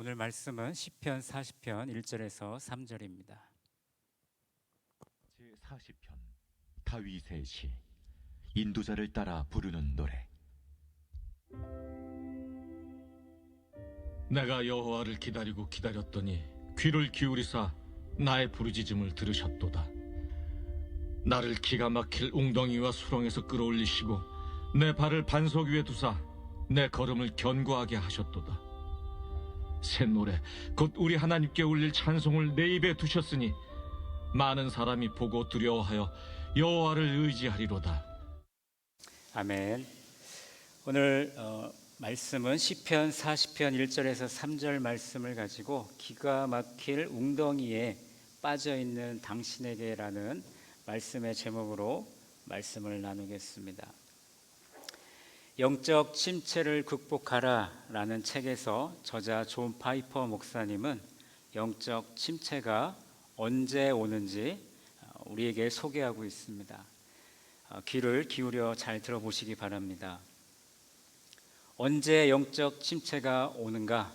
오늘 말씀은 시편 40편 1절에서 3절입니다. 제40편 다윗의 시. 인도자를 따라 부르는 노래. 내가 여호와를 기다리고 기다렸더니 귀를 기울이사 나의 부르짖음을 들으셨도다. 나를 기가 막힐 웅덩이와 수렁에서 끌어올리시고 내 발을 반석 위에 두사 내 걸음을 견고하게 하셨도다. 새 노래 곧 우리 하나님께 올릴 찬송을 내 입에 두셨으니 많은 사람이 보고 두려워하여 여호와를 의지하리로다. 아멘. 오늘 말씀은 시편 40편 1절에서 3절 말씀을 가지고 기가 막힐 웅덩이에 빠져있는 당신에게라는 말씀의 제목으로 말씀을 나누겠습니다. 영적 침체를 극복하라 라는 책에서 저자 존 파이퍼 목사님은 영적 침체가 언제 오는지 우리에게 소개하고 있습니다. 귀를 기울여 잘 들어보시기 바랍니다. 언제 영적 침체가 오는가?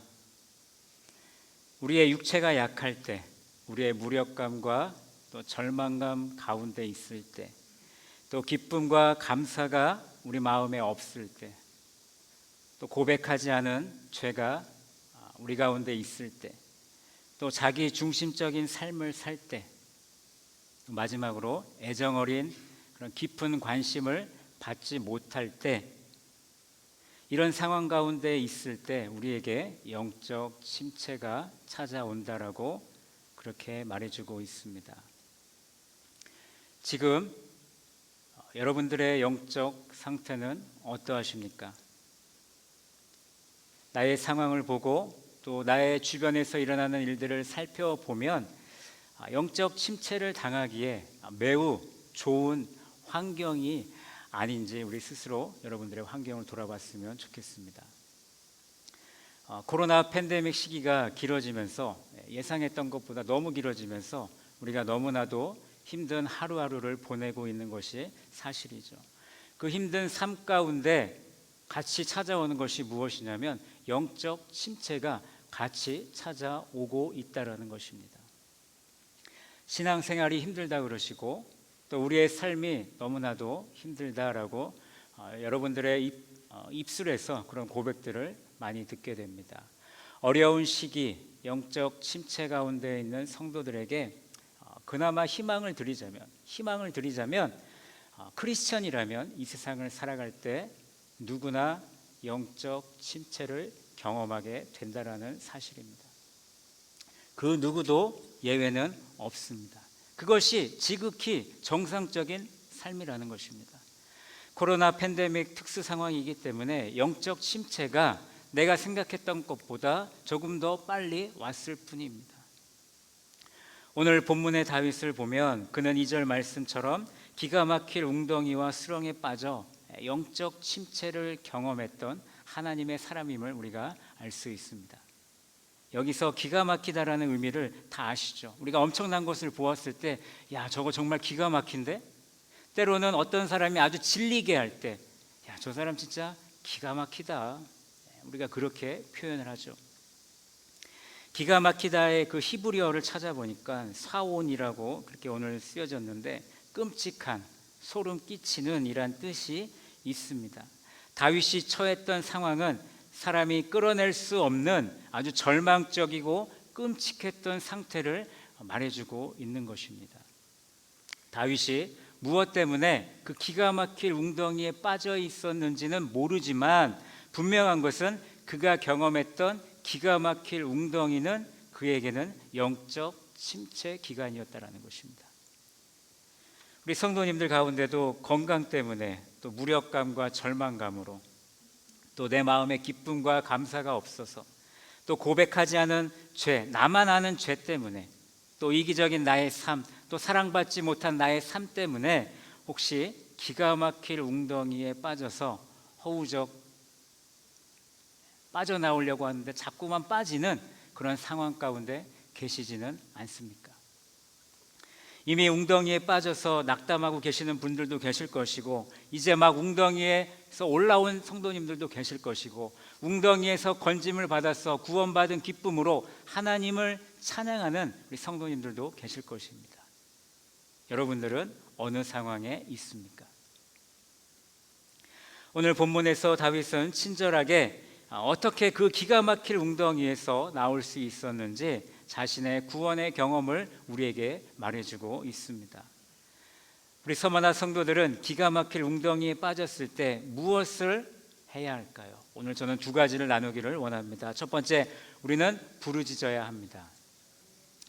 우리의 육체가 약할 때, 우리의 무력감과 또 절망감 가운데 있을 때, 또 기쁨과 감사가 우리 마음에 없을 때, 또 고백하지 않은 죄가 우리 가운데 있을 때, 또 자기 중심적인 삶을 살 때, 마지막으로 애정 어린 그런 깊은 관심을 받지 못할 때, 이런 상황 가운데 있을 때 우리에게 영적 침체가 찾아온다라고 그렇게 말해주고 있습니다. 지금 여러분들의 영적 상태는 어떠하십니까? 나의 상황을 보고 또 나의 주변에서 일어나는 일들을 살펴보면 영적 침체를 당하기에 매우 좋은 환경이 아닌지 우리 스스로 여러분들의 환경을 돌아봤으면 좋겠습니다. 코로나 팬데믹 시기가 길어지면서 예상했던 것보다 너무 길어지면서 우리가 너무나도 힘든 하루하루를 보내고 있는 것이 사실이죠. 그 힘든 삶 가운데 같이 찾아오는 것이 무엇이냐면 영적 침체가 같이 찾아오고 있다라는 것입니다. 신앙생활이 힘들다 그러시고 또 우리의 삶이 너무나도 힘들다라고 여러분들의 입술에서 그런 고백들을 많이 듣게 됩니다. 어려운 시기, 영적 침체 가운데 있는 성도들에게 그나마 희망을 드리자면 크리스천이라면 이 세상을 살아갈 때 누구나 영적 침체를 경험하게 된다라는 사실입니다. 그 누구도 예외는 없습니다. 그것이 지극히 정상적인 삶이라는 것입니다. 코로나 팬데믹 특수 상황이기 때문에 영적 침체가 내가 생각했던 것보다 조금 더 빨리 왔을 뿐입니다. 오늘 본문의 다윗을 보면 그는 2절 말씀처럼 기가 막힐 웅덩이와 수렁에 빠져 영적 침체를 경험했던 하나님의 사람임을 우리가 알 수 있습니다. 여기서 기가 막히다라는 의미를 다 아시죠? 우리가 엄청난 것을 보았을 때 야, 저거 정말 기가 막힌데? 때로는 어떤 사람이 아주 질리게 할 때 야, 저 사람 진짜 기가 막히다. 우리가 그렇게 표현을 하죠. 기가 막히다의 그 히브리어를 찾아보니까 사온이라고 그렇게 오늘 쓰여졌는데 끔찍한, 소름 끼치는 이란 뜻이 있습니다. 다윗이 처했던 상황은 사람이 끌어낼 수 없는 아주 절망적이고 끔찍했던 상태를 말해주고 있는 것입니다. 다윗이 무엇 때문에 그 기가 막힐 웅덩이에 빠져 있었는지는 모르지만 분명한 것은 그가 경험했던 기가 막힐 웅덩이는 그에게는 영적 침체 기간이었다라는 것입니다. 우리 성도님들 가운데도 건강 때문에 또 무력감과 절망감으로 또 내 마음에 기쁨과 감사가 없어서 또 고백하지 않은 죄, 나만 아는 죄 때문에 또 이기적인 나의 삶, 또 사랑받지 못한 나의 삶 때문에 혹시 기가 막힐 웅덩이에 빠져서 허우적 빠져나오려고 하는데 자꾸만 빠지는 그런 상황 가운데 계시지는 않습니까? 이미 웅덩이에 빠져서 낙담하고 계시는 분들도 계실 것이고 이제 막 웅덩이에서 올라온 성도님들도 계실 것이고 웅덩이에서 건짐을 받아서 구원받은 기쁨으로 하나님을 찬양하는 우리 성도님들도 계실 것입니다. 여러분들은 어느 상황에 있습니까? 오늘 본문에서 다윗은 친절하게 어떻게 그 기가 막힐 웅덩이에서 나올 수 있었는지 자신의 구원의 경험을 우리에게 말해주고 있습니다. 우리 서머나 성도들은 기가 막힐 웅덩이에 빠졌을 때 무엇을 해야 할까요? 오늘 저는 두 가지를 나누기를 원합니다. 첫 번째, 우리는 부르짖어야 합니다.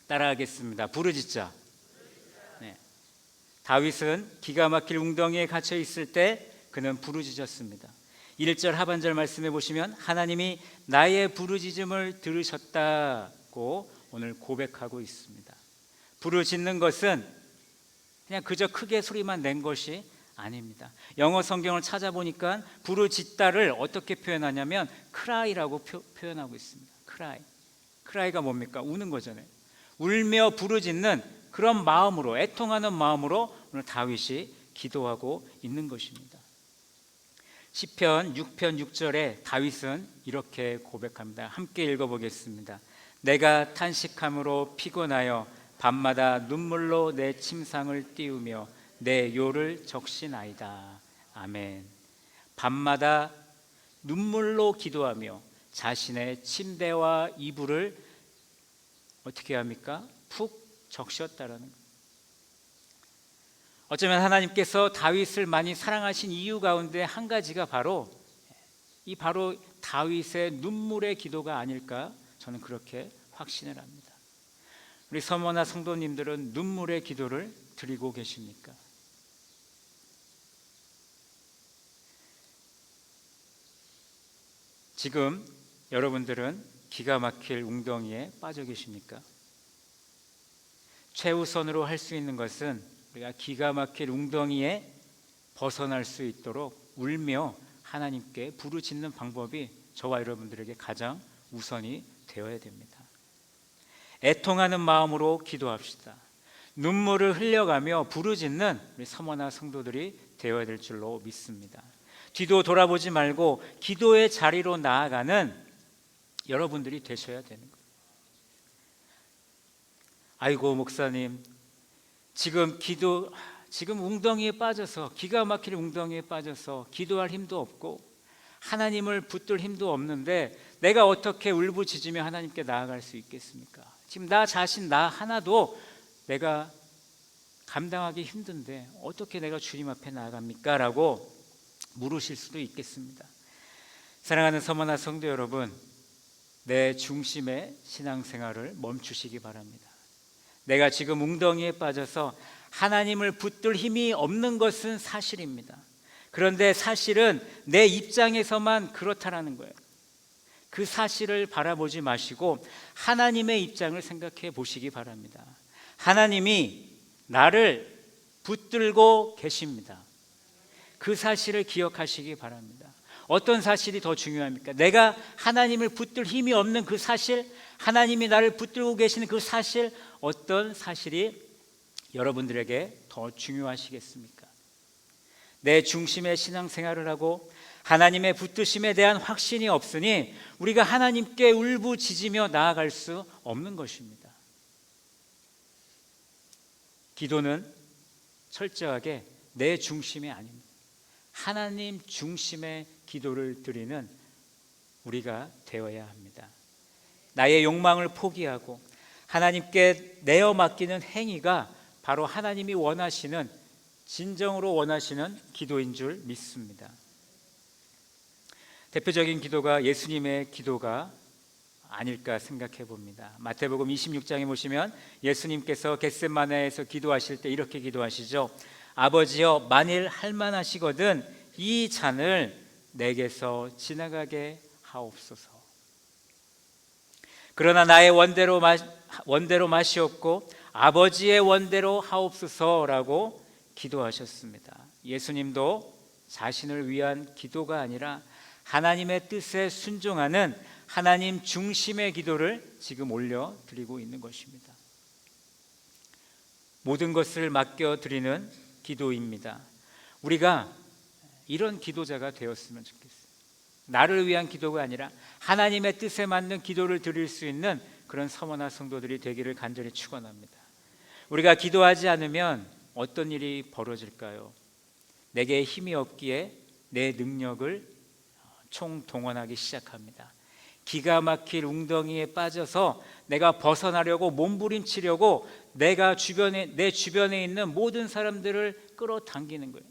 따라하겠습니다. 부르짖자. 네. 다윗은 기가 막힐 웅덩이에 갇혀 있을 때 그는 부르짖었습니다. 1절 하반절 말씀해 보시면 하나님이 나의 부르짖음을 들으셨다고 오늘 고백하고 있습니다. 부르짖는 것은 그냥 그저 크게 소리만 낸 것이 아닙니다. 영어 성경을 찾아보니까 부르짖다를 어떻게 표현하냐면 cry라고 표현하고 있습니다. cry가 뭡니까? 우는 거잖아요. 울며 부르짖는 그런 마음으로, 애통하는 마음으로 오늘 다윗이 기도하고 있는 것입니다. 시편 6편 6절에 다윗은 이렇게 고백합니다. 함께 읽어보겠습니다. 내가 탄식함으로 피곤하여 밤마다 눈물로 내 침상을 띄우며 내 요를 적시나이다. 아멘. 밤마다 눈물로 기도하며 자신의 침대와 이불을 어떻게 합니까? 푹 적셨다라는 것. 어쩌면 하나님께서 다윗을 많이 사랑하신 이유 가운데 한 가지가 바로 다윗의 눈물의 기도가 아닐까 저는 그렇게 확신을 합니다. 우리 서머나 성도님들은 눈물의 기도를 드리고 계십니까? 지금 여러분들은 기가 막힐 웅덩이에 빠져 계십니까? 최우선으로 할 수 있는 것은 우리가 기가 막힐 웅덩이에 벗어날 수 있도록 울며 하나님께 부르짖는 방법이 저와 여러분들에게 가장 우선이 되어야 됩니다. 애통하는 마음으로 기도합시다. 눈물을 흘려가며 부르짖는 우리 서머나 성도들이 되어야 될 줄로 믿습니다. 뒤도 돌아보지 말고 기도의 자리로 나아가는 여러분들이 되셔야 되는 거예요. 아이고 목사님, 지금 웅덩이에 빠져서, 기가 막힐 웅덩이에 빠져서 기도할 힘도 없고 하나님을 붙들 힘도 없는데 내가 어떻게 울부짖으며 하나님께 나아갈 수 있겠습니까? 지금 나 자신 나 하나도 내가 감당하기 힘든데 어떻게 내가 주님 앞에 나아갑니까? 라고 물으실 수도 있겠습니다. 사랑하는 서머나 성도 여러분, 내 중심의 신앙생활을 멈추시기 바랍니다. 내가 지금 웅덩이에 빠져서 하나님을 붙들 힘이 없는 것은 사실입니다. 그런데 사실은 내 입장에서만 그렇다라는 거예요. 그 사실을 바라보지 마시고 하나님의 입장을 생각해 보시기 바랍니다. 하나님이 나를 붙들고 계십니다. 그 사실을 기억하시기 바랍니다. 어떤 사실이 더 중요합니까? 내가 하나님을 붙들 힘이 없는 그 사실, 하나님이 나를 붙들고 계시는 그 사실, 어떤 사실이 여러분들에게 더 중요하시겠습니까? 내 중심의 신앙생활을 하고 하나님의 붙드심에 대한 확신이 없으니 우리가 하나님께 울부짖으며 나아갈 수 없는 것입니다. 기도는 철저하게 내 중심이 아닙니다. 하나님 중심의 기도를 드리는 우리가 되어야 합니다. 나의 욕망을 포기하고 하나님께 내어 맡기는 행위가 바로 하나님이 원하시는, 진정으로 원하시는 기도인 줄 믿습니다. 대표적인 기도가 예수님의 기도가 아닐까 생각해 봅니다. 마태복음 26장에 보시면 예수님께서 겟세마네에서 기도하실 때 이렇게 기도하시죠. 아버지여, 만일 할만하시거든 이 잔을 내게서 지나가게 하옵소서. 그러나 나의 원대로 마시옵고 아버지의 원대로 하옵소서라고 기도하셨습니다. 예수님도 자신을 위한 기도가 아니라 하나님의 뜻에 순종하는 하나님 중심의 기도를 지금 올려드리고 있는 것입니다. 모든 것을 맡겨드리는 기도입니다. 우리가 이런 기도자가 되었으면 좋겠어요. 나를 위한 기도가 아니라 하나님의 뜻에 맞는 기도를 드릴 수 있는 그런 서머나 성도들이 되기를 간절히 축원합니다. 우리가 기도하지 않으면 어떤 일이 벌어질까요? 내게 힘이 없기에 내 능력을 총동원하기 시작합니다. 기가 막힐 웅덩이에 빠져서 내가 벗어나려고 몸부림치려고 내 주변에 있는 모든 사람들을 끌어당기는 거예요.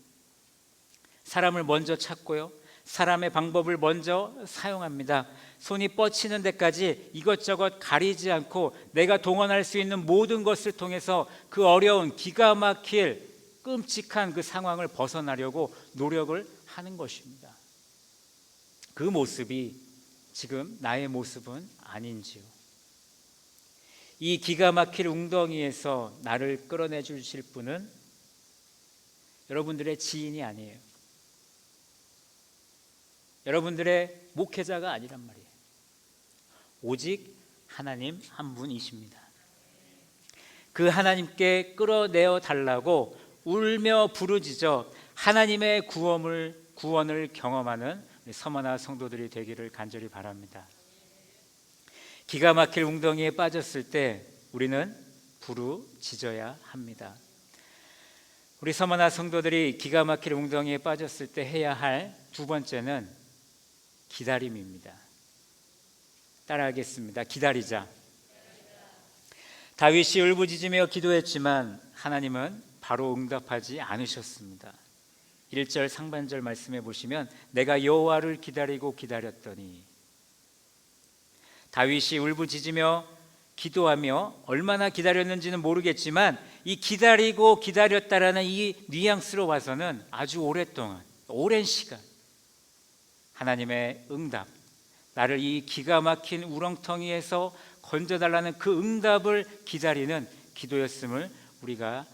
사람을 먼저 찾고요, 사람의 방법을 먼저 사용합니다. 손이 뻗치는 데까지 이것저것 가리지 않고 내가 동원할 수 있는 모든 것을 통해서 그 어려운 기가 막힐 끔찍한 그 상황을 벗어나려고 노력을 하는 것입니다. 그 모습이 지금 나의 모습은 아닌지요? 이 기가 막힐 웅덩이에서 나를 끌어내 주실 분은 여러분들의 지인이 아니에요. 여러분들의 목회자가 아니란 말이에요. 오직 하나님 한 분이십니다. 그 하나님께 끌어내어 달라고 울며 부르짖어 하나님의 구원을 경험하는 우리 서머나 성도들이 되기를 간절히 바랍니다. 기가 막힐 웅덩이에 빠졌을 때 우리는 부르짖어야 합니다. 우리 서머나 성도들이 기가 막힐 웅덩이에 빠졌을 때 해야 할 두 번째는 기다림입니다. 따라하겠습니다. 기다리자. 다윗이 울부짖으며 기도했지만 하나님은 바로 응답하지 않으셨습니다. 1절 상반절 말씀해 보시면 내가 여호와를 기다리고 기다렸더니, 다윗이 울부짖으며 기도하며 얼마나 기다렸는지는 모르겠지만 이 기다리고 기다렸다라는 이 뉘앙스로 봐서는 아주 오랫동안, 오랜 시간 하나님의 응답, 나를 이 기가 막힌 우렁텅이에서 건져달라는 그 응답을 기다리는 기도였음을 우리가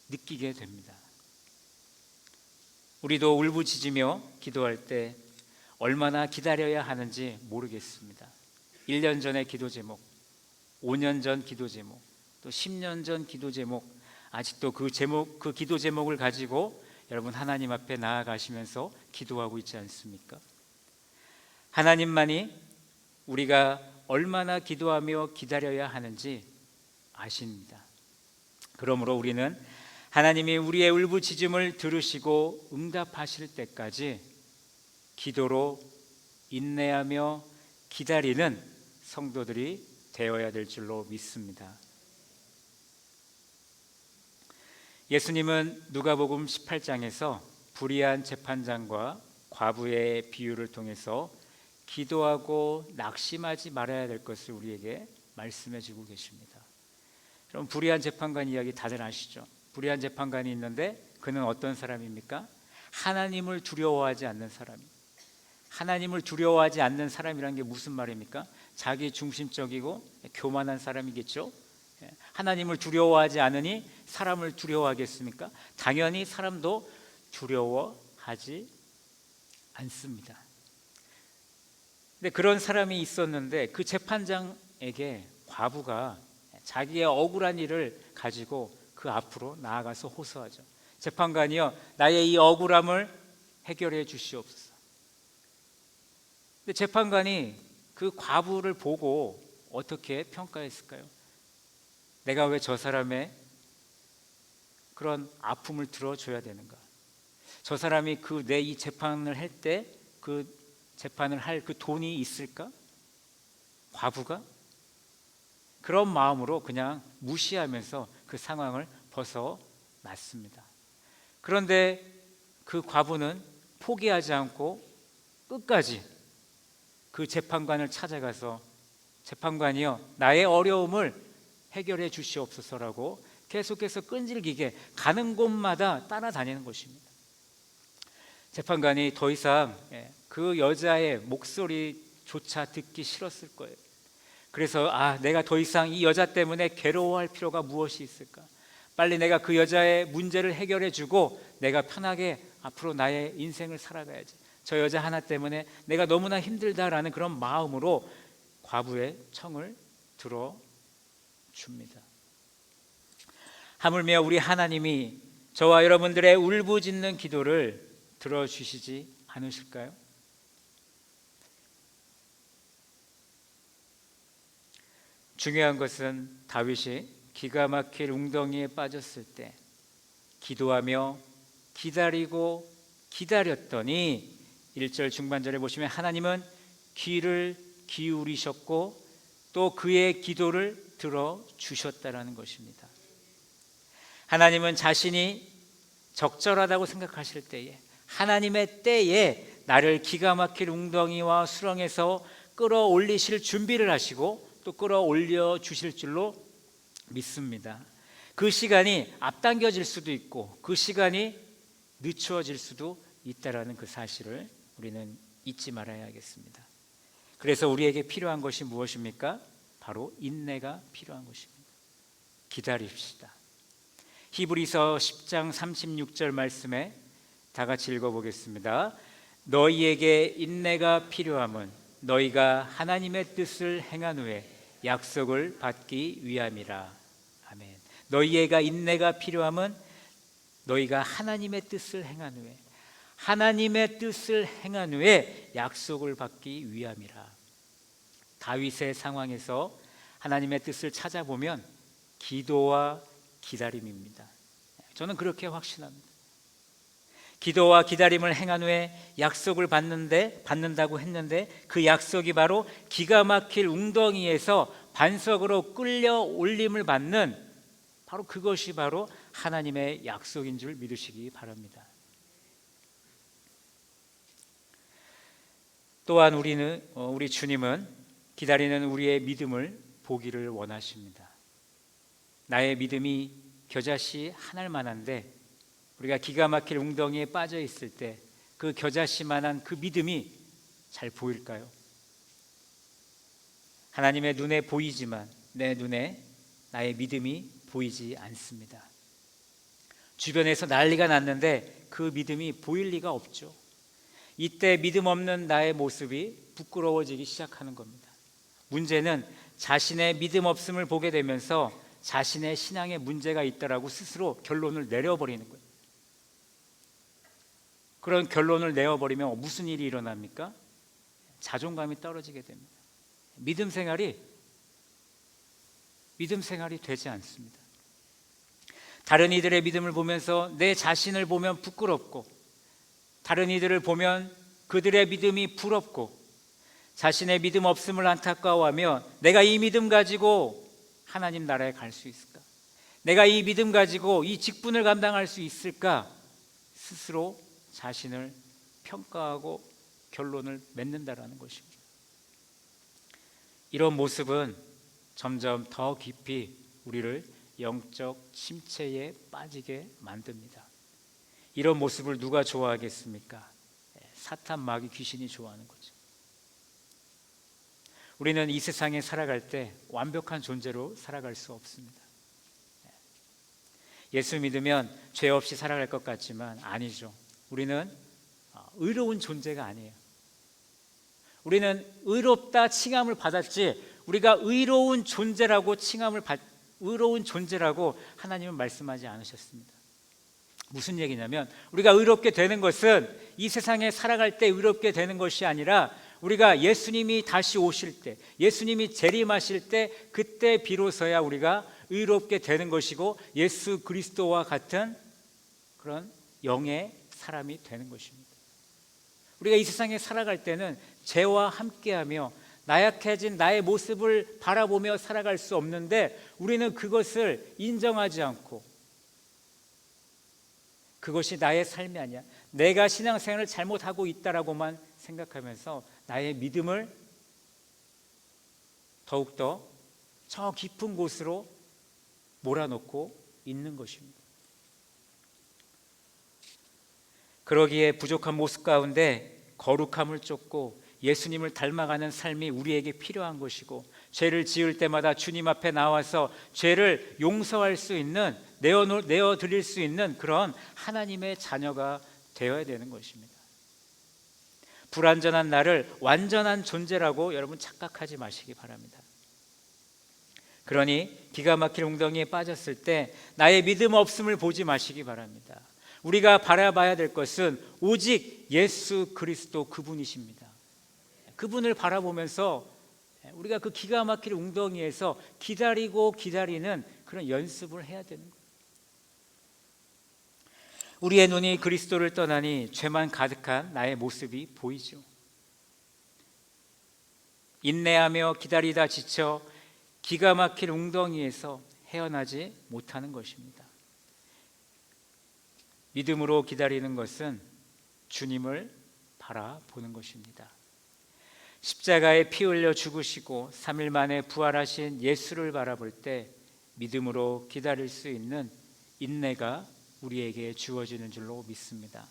느끼게 됩니다. 우리도 울부짖으며 기도할 때 얼마나 기다려야 하는지 모르겠습니다. 1년 전의 기도 제목, 5년 전 기도 제목, 또 10년 전 기도 제목, 아직도 그 기도 제목을 가지고 여러분 하나님 앞에 나아가시면서 기도하고 있지 않습니까? 하나님만이 우리가 얼마나 기도하며 기다려야 하는지 아십니다. 그러므로 우리는 하나님이 우리의 울부짖음을 들으시고 응답하실 때까지 기도로 인내하며 기다리는 성도들이 되어야 될 줄로 믿습니다. 예수님은 누가복음 18장에서 불의한 재판장과 과부의 비유를 통해서 기도하고 낙심하지 말아야 될 것을 우리에게 말씀해 주고 계십니다. 그럼 불의한 재판관 이야기 다들 아시죠? 불의한 재판관이 있는데 그는 어떤 사람입니까? 하나님을 두려워하지 않는 사람입니다. 하나님을 두려워하지 않는 사람이란 게 무슨 말입니까? 자기 중심적이고 교만한 사람이겠죠. 하나님을 두려워하지 않으니 사람을 두려워하겠습니까? 당연히 사람도 두려워하지 않습니다. 근데 그런 사람이 있었는데 그 재판장에게 과부가 자기의 억울한 일을 가지고 그 앞으로 나아가서 호소하죠. 재판관이여, 나의 이 억울함을 해결해 주시옵소서. 근데 재판관이 그 과부를 보고 어떻게 평가했을까요? 내가 왜 저 사람의 그런 아픔을 들어줘야 되는가? 저 사람이 내 이 재판을 할 때 그 재판을 할 그 돈이 있을까? 과부가 그런 마음으로 그냥 무시하면서 그 상황을 벗어났습니다. 그런데 그 과부는 포기하지 않고 끝까지 그 재판관을 찾아가서 재판관이여, 나의 어려움을 해결해 주시옵소서라고 계속해서 끈질기게 가는 곳마다 따라다니는 것입니다. 재판관이 더 이상 그 여자의 목소리조차 듣기 싫었을 거예요. 그래서 내가 더 이상 이 여자 때문에 괴로워할 필요가 무엇이 있을까? 빨리 내가 그 여자의 문제를 해결해 주고 내가 편하게 앞으로 나의 인생을 살아가야지. 저 여자 하나 때문에 내가 너무나 힘들다라는 그런 마음으로 과부의 청을 들어줍니다. 하물며 우리 하나님이 저와 여러분들의 울부짖는 기도를 들어주시지 않으실까요? 중요한 것은 다윗이 기가 막힐 웅덩이에 빠졌을 때 기도하며 기다리고 기다렸더니 1절 중반절에 보시면 하나님은 귀를 기울이셨고 또 그의 기도를 들어주셨다라는 것입니다. 하나님은 자신이 적절하다고 생각하실 때에, 하나님의 때에 나를 기가 막힐 웅덩이와 수렁에서 끌어올리실 준비를 하시고 또 끌어올려 주실 줄로 믿습니다. 그 시간이 앞당겨질 수도 있고 그 시간이 늦추어질 수도 있다라는 그 사실을 우리는 잊지 말아야 하겠습니다. 그래서 우리에게 필요한 것이 무엇입니까? 바로 인내가 필요한 것입니다. 기다립시다. 히브리서 10장 36절 말씀에 다 같이 읽어보겠습니다. 너희에게 인내가 필요함은 너희가 하나님의 뜻을 행한 후에 약속을 받기 위함이라. 아멘. 너희에게 인내가 필요함은 너희가 하나님의 뜻을 행한 후에, 하나님의 뜻을 행한 후에 약속을 받기 위함이라. 다윗의 상황에서 하나님의 뜻을 찾아보면 기도와 기다림입니다. 저는 그렇게 확신합니다. 기도와 기다림을 행한 후에 약속을 받는다고 했는데 그 약속이 바로 기가 막힐 웅덩이에서 반석으로 끌려 올림을 받는 바로 그것이 바로 하나님의 약속인 줄 믿으시기 바랍니다. 또한 우리 주님은 기다리는 우리의 믿음을 보기를 원하십니다. 나의 믿음이 겨자씨 하나만한데 우리가 기가 막힐 웅덩이에 빠져 있을 때 그 겨자씨만한 그 믿음이 잘 보일까요? 하나님의 눈에 보이지만 내 눈에 나의 믿음이 보이지 않습니다. 주변에서 난리가 났는데 그 믿음이 보일 리가 없죠. 이때 믿음 없는 나의 모습이 부끄러워지기 시작하는 겁니다. 문제는 자신의 믿음 없음을 보게 되면서 자신의 신앙에 문제가 있다라고 스스로 결론을 내려버리는 거예요. 그런 결론을 내어버리면 무슨 일이 일어납니까? 자존감이 떨어지게 됩니다. 믿음 생활이 되지 않습니다. 다른 이들의 믿음을 보면서 내 자신을 보면 부끄럽고, 다른 이들을 보면 그들의 믿음이 부럽고, 자신의 믿음 없음을 안타까워하며 내가 이 믿음 가지고 하나님 나라에 갈 수 있을까? 내가 이 믿음 가지고 이 직분을 감당할 수 있을까? 스스로 자신을 평가하고 결론을 맺는다라는 것입니다. 이런 모습은 점점 더 깊이 우리를 영적 침체에 빠지게 만듭니다. 이런 모습을 누가 좋아하겠습니까? 사탄, 마귀, 귀신이 좋아하는 거죠. 우리는 이 세상에 살아갈 때 완벽한 존재로 살아갈 수 없습니다. 예수 믿으면 죄 없이 살아갈 것 같지만 아니죠. 우리는 의로운 존재가 아니에요. 우리는 의롭다 칭함을 받았지 우리가 의로운 존재라고 하나님은 말씀하지 않으셨습니다. 무슨 얘기냐면 우리가 의롭게 되는 것은 이 세상에 살아갈 때 의롭게 되는 것이 아니라 우리가 예수님이 다시 오실 때, 예수님이 재림하실 때 그때 비로소야 우리가 의롭게 되는 것이고 예수 그리스도와 같은 그런 영의 사람이 되는 것입니다. 우리가 이 세상에 살아갈 때는 죄와 함께하며 나약해진 나의 모습을 바라보며 살아갈 수 없는데 우리는 그것을 인정하지 않고 그것이 나의 삶이 아니야, 내가 신앙생활을 잘못하고 있다라고만 생각하면서 나의 믿음을 더욱더 저 깊은 곳으로 몰아넣고 있는 것입니다. 그러기에 부족한 모습 가운데 거룩함을 쫓고 예수님을 닮아가는 삶이 우리에게 필요한 것이고, 죄를 지을 때마다 주님 앞에 나와서 죄를 용서할 수 있는, 내어드릴 수 있는 그런 하나님의 자녀가 되어야 되는 것입니다. 불완전한 나를 완전한 존재라고 여러분 착각하지 마시기 바랍니다. 그러니 기가 막힐 웅덩이에 빠졌을 때 나의 믿음 없음을 보지 마시기 바랍니다. 우리가 바라봐야 될 것은 오직 예수 그리스도 그분이십니다. 그분을 바라보면서 우리가 그 기가 막힐 웅덩이에서 기다리고 기다리는 그런 연습을 해야 되는 거예요. 우리의 눈이 그리스도를 떠나니 죄만 가득한 나의 모습이 보이죠. 인내하며 기다리다 지쳐 기가 막힐 웅덩이에서 헤어나지 못하는 것입니다. 믿음으로 기다리는 것은 주님을 바라보는 것입니다. 십자가에 피 흘려 죽으시고 3일 만에 부활하신 예수를 바라볼 때 믿음으로 기다릴 수 있는 인내가 우리에게 주어지는 줄로 믿습니다.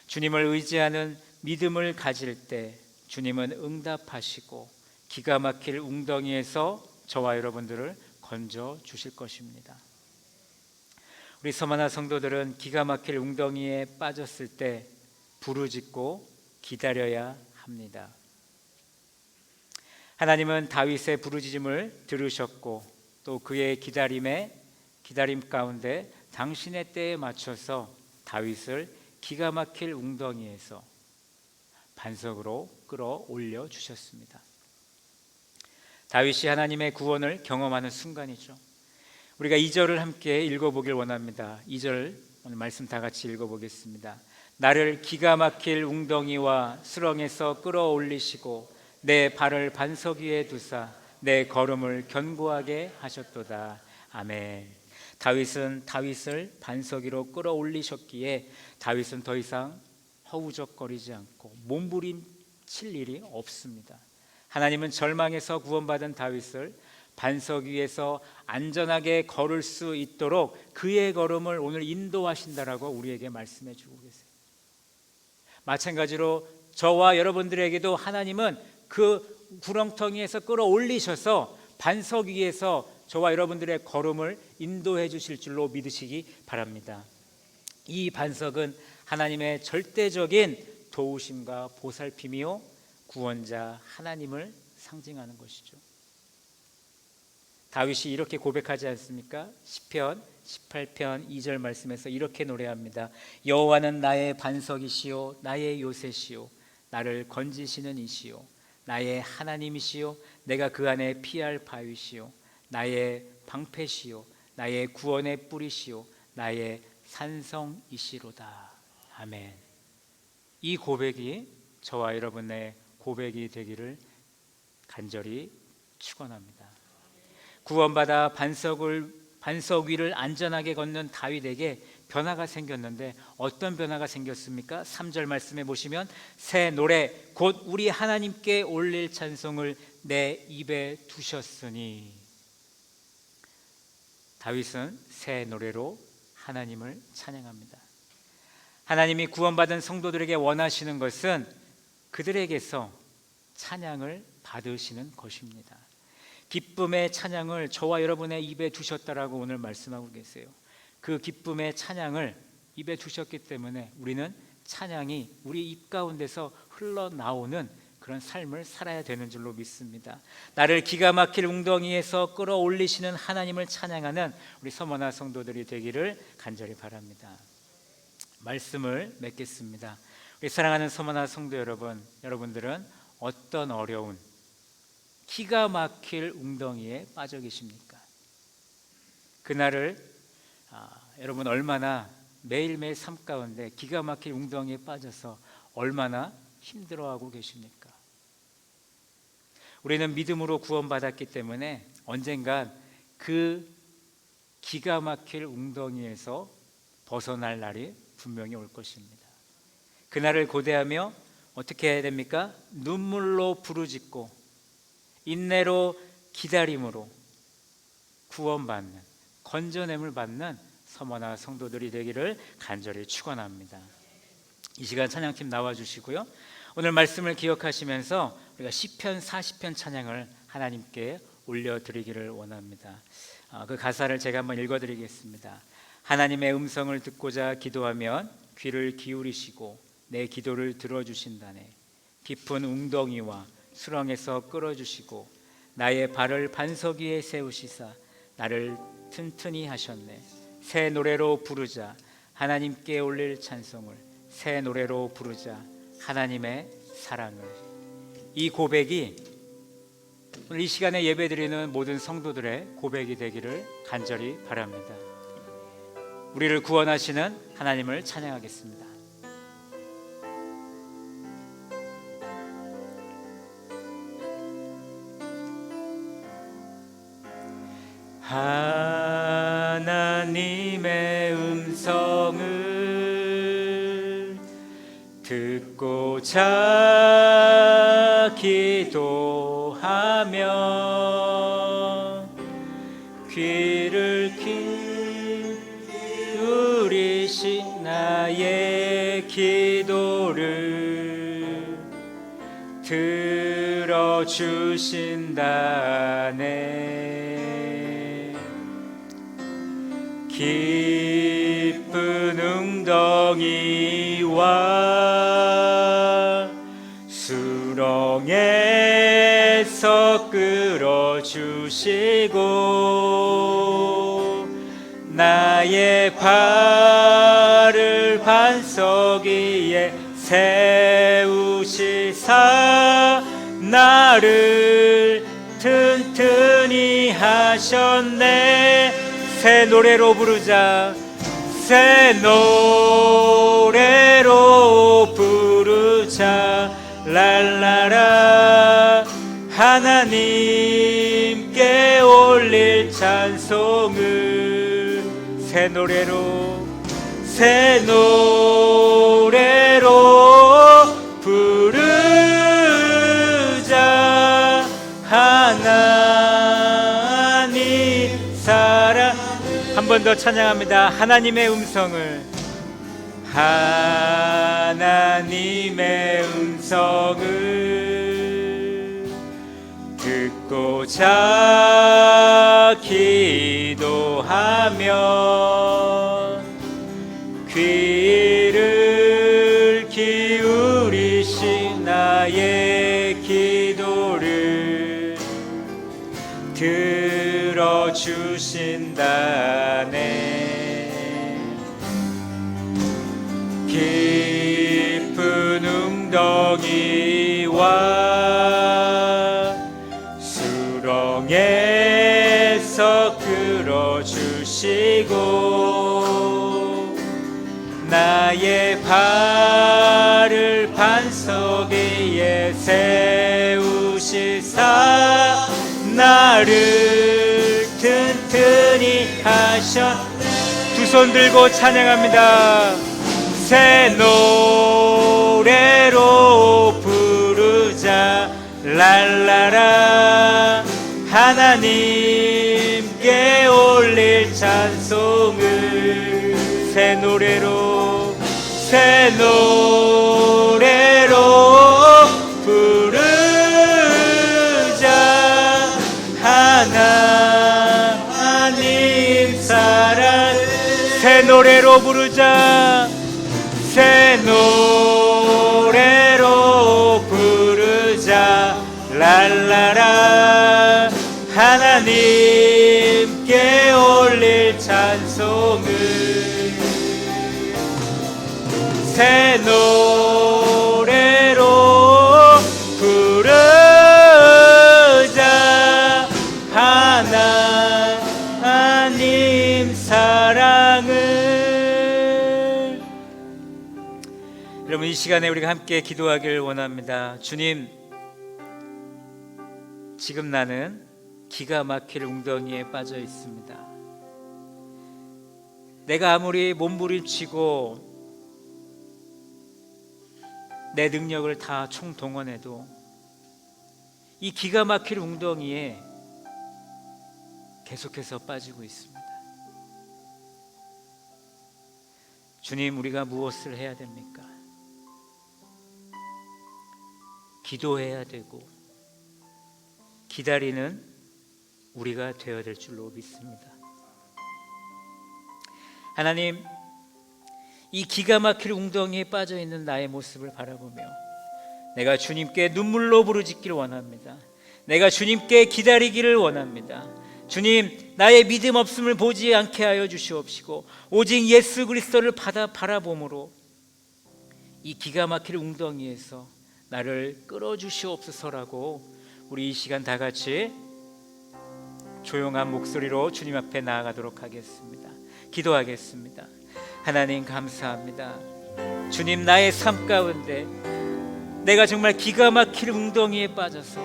주님을 의지하는 믿음을 가질 때 주님은 응답하시고 기가 막힐 웅덩이에서 저와 여러분들을 건져 주실 것입니다. 우리 서머나 성도들은 기가 막힐 웅덩이에 빠졌을 때 부르짖고 기다려야 합니다. 하나님은 다윗의 부르짖음을 들으셨고 또 그의 기다림 가운데 당신의 때에 맞춰서 다윗을 기가 막힐 웅덩이에서 반석으로 끌어올려 주셨습니다. 다윗이 하나님의 구원을 경험하는 순간이죠. 우리가 2절을 함께 읽어보길 원합니다. 2절 오늘 말씀 다 같이 읽어보겠습니다. 나를 기가 막힐 웅덩이와 수렁에서 끌어올리시고 내 발을 반석 위에 두사 내 걸음을 견고하게 하셨도다. 아멘. 다윗은 다윗을 반석 위로 끌어올리셨기에 다윗은 더 이상 허우적거리지 않고 몸부림칠 일이 없습니다. 하나님은 절망에서 구원받은 다윗을 반석 위에서 안전하게 걸을 수 있도록 그의 걸음을 오늘 인도하신다라고 우리에게 말씀해 주고 계세요. 마찬가지로 저와 여러분들에게도 하나님은 그 구렁텅이에서 끌어올리셔서 반석 위에서 저와 여러분들의 걸음을 인도해 주실 줄로 믿으시기 바랍니다. 이 반석은 하나님의 절대적인 도우심과 보살핌이요 구원자 하나님을 상징하는 것이죠. 다윗이 이렇게 고백하지 않습니까? 시편 18편 2절 말씀에서 이렇게 노래합니다. 여호와는 나의 반석이시요 나의 요새시요 나를 건지시는 이시요 나의 하나님이시요 내가 그 안에 피할 바위시요 나의 방패시요 나의 구원의 뿌리시요 나의 산성이시로다. 아멘. 이 고백이 저와 여러분의 고백이 되기를 간절히 축원합니다. 구원받아 반석 위를 안전하게 걷는 다윗에게 변화가 생겼는데 어떤 변화가 생겼습니까? 3절 말씀에 보시면 새 노래 곧 우리 하나님께 올릴 찬송을 내 입에 두셨으니 다윗은 새 노래로 하나님을 찬양합니다. 하나님이 구원받은 성도들에게 원하시는 것은 그들에게서 찬양을 받으시는 것입니다. 기쁨의 찬양을 저와 여러분의 입에 두셨다라고 오늘 말씀하고 계세요. 그 기쁨의 찬양을 입에 두셨기 때문에 우리는 찬양이 우리 입 가운데서 흘러나오는 그런 삶을 살아야 되는 줄로 믿습니다. 나를 기가 막힐 웅덩이에서 끌어올리시는 하나님을 찬양하는 우리 서머나 성도들이 되기를 간절히 바랍니다. 말씀을 맺겠습니다. 우리 사랑하는 서머나 성도 여러분, 여러분들은 어떤 어려운 기가 막힐 웅덩이에 빠져 계십니까? 그날을 여러분 얼마나 매일매일 삶 가운데 기가 막힐 웅덩이에 빠져서 얼마나 힘들어하고 계십니까? 우리는 믿음으로 구원받았기 때문에 언젠간 그 기가 막힐 웅덩이에서 벗어날 날이 분명히 올 것입니다. 그날을 고대하며 어떻게 해야 됩니까? 눈물로 부르짖고 인내로 기다림으로 구원받는 건져냄을 받는 서머나 성도들이 되기를 간절히 축원합니다. 이 시간 찬양팀 나와주시고요. 오늘 말씀을 기억하시면서 우리가 시편 40편 찬양을 하나님께 올려드리기를 원합니다. 그 가사를 제가 한번 읽어드리겠습니다. 하나님의 음성을 듣고자 기도하면 귀를 기울이시고 내 기도를 들어주신다네. 깊은 웅덩이와 수렁에서 끌어주시고 나의 발을 반석 위에 세우시사 나를 튼튼히 하셨네. 새 노래로 부르자 하나님께 올릴 찬송을 새 노래로 부르자 하나님의 사랑을. 이 고백이 오늘 이 시간에 예배드리는 모든 성도들의 고백이 되기를 간절히 바랍니다. 우리를 구원하시는 하나님을 찬양하겠습니다. 하나님의 음성을 듣고자 기도하며 귀를 기울이신 나의 기도를 들어주신다네. 깊은 웅덩이와 수렁에서 끌어주시고 나의 발을 반석 위에 세우시사 나를 튼튼히 하셨네. 새 노래로 부르자. 새 노래로 부르자. 랄라라. 하나님께 올릴 찬송을 새 노래로 부르자. 하나님 사랑. 한 번 더 찬양합니다. 하나님의 음성을 하나님의 음성을 듣고자 기도하며 귀를 기울이신 나의 기도를 들어주신다네. 깊은 웅덩이와 수렁에서 끌어주시고 나의 발을 반석 위에 세우시사 나를 튼튼히 하셨. 두 손 들고 찬양합니다. 새 노래로 부르자. 랄라라. 하나님께 올릴 찬송을 새 노래로 부르자. 하나님 사랑. 새 노래로 부르자. 새 노래로 부르자. 랄라라. 하나님께 올릴 찬송을 새 노래로 부르자. 하나님 사랑을. 여러분, 이 시간에 우리가 함께 기도하길 원합니다. 주님, 지금 나는 기가 막힐 웅덩이에 빠져 있습니다. 내가 아무리 몸부림치고 내 능력을 다 총동원해도 이 기가 막힐 웅덩이에 계속해서 빠지고 있습니다. 주님, 우리가 무엇을 해야 됩니까? 기도해야 되고 기다리는 우리가 되어야 될 줄로 믿습니다. 하나님, 이 기가 막힐 웅덩이에 빠져 있는 나의 모습을 바라보며 내가 주님께 눈물로 부르짖기를 원합니다. 내가 주님께 기다리기를 원합니다. 주님, 나의 믿음 없음을 보지 않게 하여 주시옵시고 오직 예수 그리스도를 바라봄으로 이 기가 막힐 웅덩이에서 나를 끌어주시옵소서라고 우리 이 시간 다 같이 조용한 목소리로 주님 앞에 나아가도록 하겠습니다. 기도하겠습니다. 하나님 감사합니다. 주님, 나의 삶 가운데 내가 정말 기가 막힐 웅덩이에 빠져서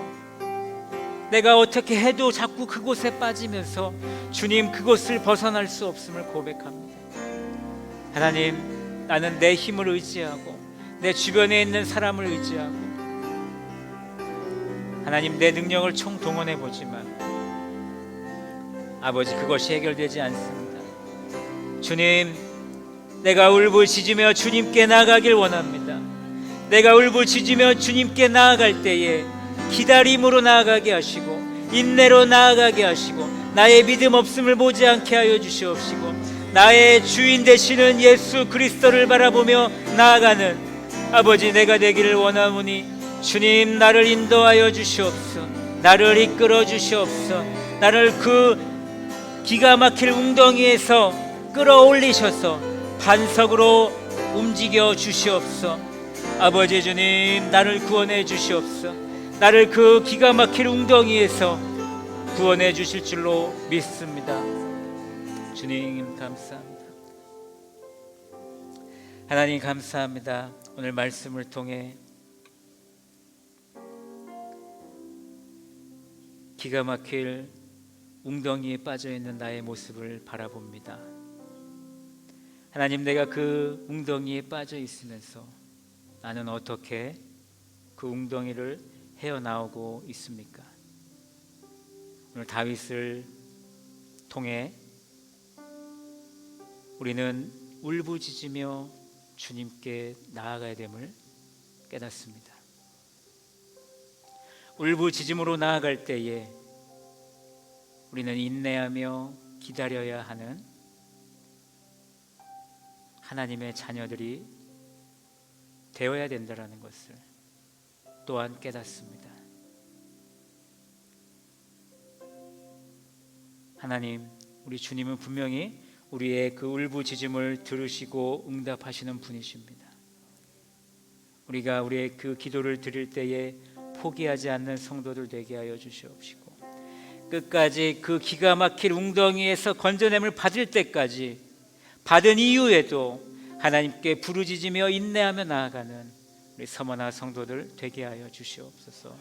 내가 어떻게 해도 자꾸 그곳에 빠지면서 주님, 그곳을 벗어날 수 없음을 고백합니다. 하나님, 나는 내 힘을 의지하고 내 주변에 있는 사람을 의지하고 하나님, 내 능력을 총동원해 보지만 아버지, 그것이 해결되지 않습니다. 주님, 내가 울부짖으며 주님께 나아가길 원합니다. 내가 울부짖으며 주님께 나아갈 때에 기다림으로 나아가게 하시고 인내로 나아가게 하시고 나의 믿음 없음을 보지 않게 하여 주시옵시고 나의 주인 되시는 예수 그리스도를 바라보며 나아가는 아버지 내가 되기를 원하오니 주님, 나를 인도하여 주시옵소서. 나를 이끌어 주시옵소서. 나를 그 기가 막힐 웅덩이에서 끌어올리셔서 반석으로 움직여 주시옵소서. 아버지 주님, 나를 구원해 주시옵소서. 나를 그 기가 막힐 웅덩이에서 구원해 주실 줄로 믿습니다. 주님 감사합니다. 하나님 감사합니다. 오늘 말씀을 통해 기가 막힐 웅덩이에 빠져있는 나의 모습을 바라봅니다. 하나님, 내가 그 웅덩이에 빠져 있으면서 나는 어떻게 그 웅덩이를 헤어나오고 있습니까? 오늘 다윗을 통해 우리는 울부짖으며 주님께 나아가야 됨을 깨닫습니다. 울부짖음으로 나아갈 때에 우리는 인내하며 기다려야 하는 하나님의 자녀들이 되어야 된다는 것을 또한 깨닫습니다. 하나님, 우리 주님은 분명히 우리의 그 울부짖음을 들으시고 응답하시는 분이십니다. 우리가 우리의 그 기도를 드릴 때에 포기하지 않는 성도들 되게 하여 주시옵시고 끝까지 그 기가 막힐 웅덩이에서 건져냄을 받을 때까지 받은 이후에도 하나님께 부르짖으며 인내하며 나아가는 우리 서머나 성도들 되게 하여 주시옵소서.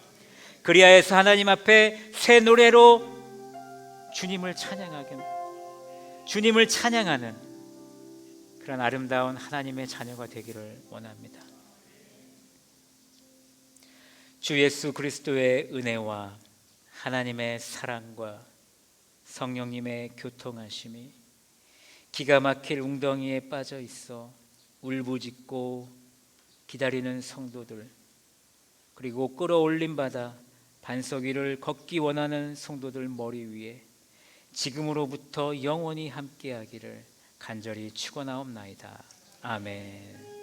그리하여서 하나님 앞에 새 노래로 주님을 찬양하는 그런 아름다운 하나님의 자녀가 되기를 원합니다. 주 예수 그리스도의 은혜와 하나님의 사랑과 성령님의 교통하심이 기가 막힐 웅덩이에 빠져 있어 울부짖고 기다리는 성도들, 그리고 끌어올림 받아 반석 위를 걷기 원하는 성도들 머리 위에 지금으로부터 영원히 함께하기를 간절히 축원하옵나이다. 아멘.